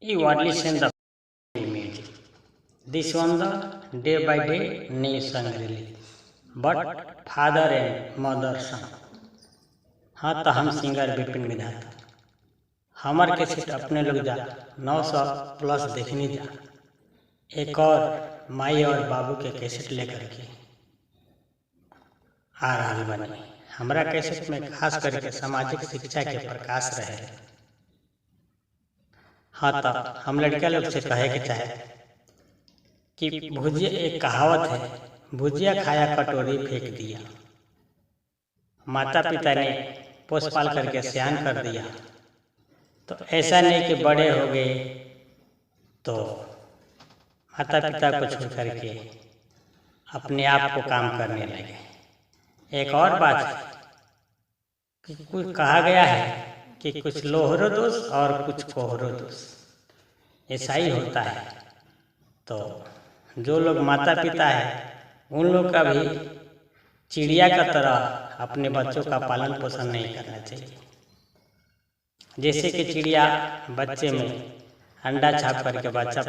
You are listen the music. This one the day by day new song release. But father and mother song. हाँ तो हम singer Vipin विधाता हमार cassette अपने लोग जा 900 प्लस देखनी जा एक और माई और बाबू के कैसेट लेकर के आ रहा बनी। हमारा कैसेट में खास करके सामाजिक शिक्षा के प्रकाश रहे। हाँ तो हम लड़का लोग से कहे के चाहे कि भुजिया एक कहावत है, भुजिया खाया कटोरी फेंक दिया। माता पिता ने पोस पाल करके सयान कर दिया, तो ऐसा नहीं कि बड़े हो गए तो माता पिता को छोड़ करके अपने आप को काम करने लगे। एक और बात कि कुछ कहा गया है कि कुछ लोहरो दोष और कुछ कोहरो दोष, ऐसा ही होता है। तो जो लोग माता पिता है उन लोग का भी चिड़िया का तरह अपने बच्चों का पालन पोषण नहीं करना चाहिए। जैसे कि चिड़िया बच्चे में अंडा छाप करके बच्चा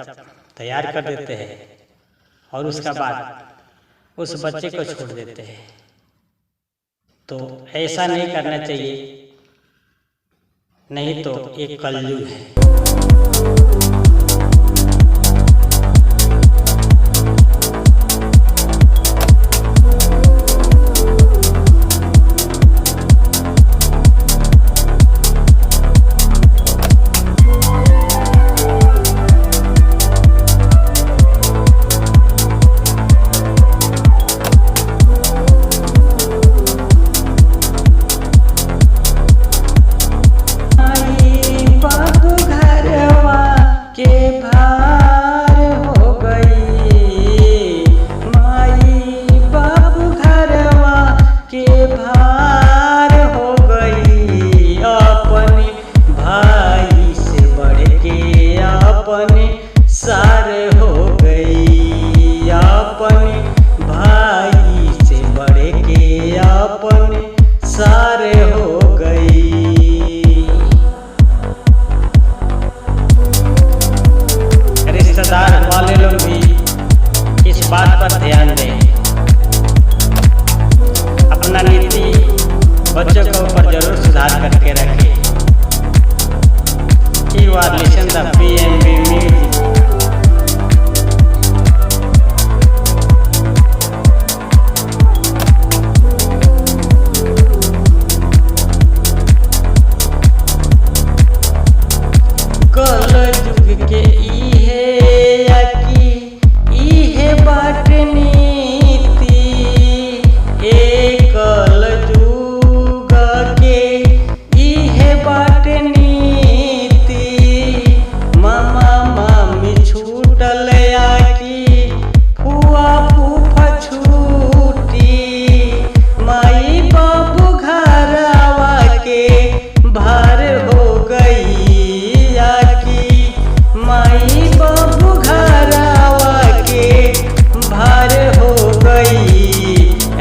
तैयार कर देते हैं और उसका बाद उस बच्चे को छोड़ देते हैं, तो ऐसा नहीं करना चाहिए, नहीं तो एक कलयुग है। सारे हो गई अपने भाई से बढ़ के अपने सारे हो गई। रिश्तेदार वाले लोग भी इस बात पर ध्यान दें, अपना नीति बच्चों के ऊपर जरूर सुधार करके रखें। You are listening the PNB music. कलयुग के इहे इहे बाट नीति, एक कलयुग के इहे बाट नीति। मामा मामी छूटल आकी फुआ फूफा छूटी, माई बाबू घरवा के भार हो गई। माई बाबू घरवा के भार हो गई,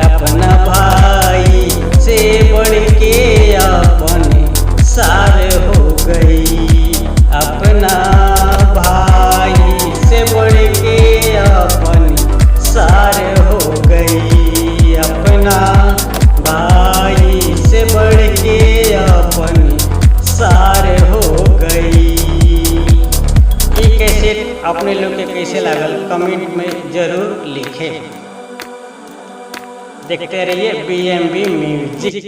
अपना भाई से बढ़ के अपने सार हो गई। अपना भाई से बढ़ के अपने सार हो गई। अपना भाई से बढ़ के अपने सार हो गई। कैसेट अपने लोग के कैसे लागल कमेंट में जरूर लिखें। देखते रहिए BMB म्यूजिक।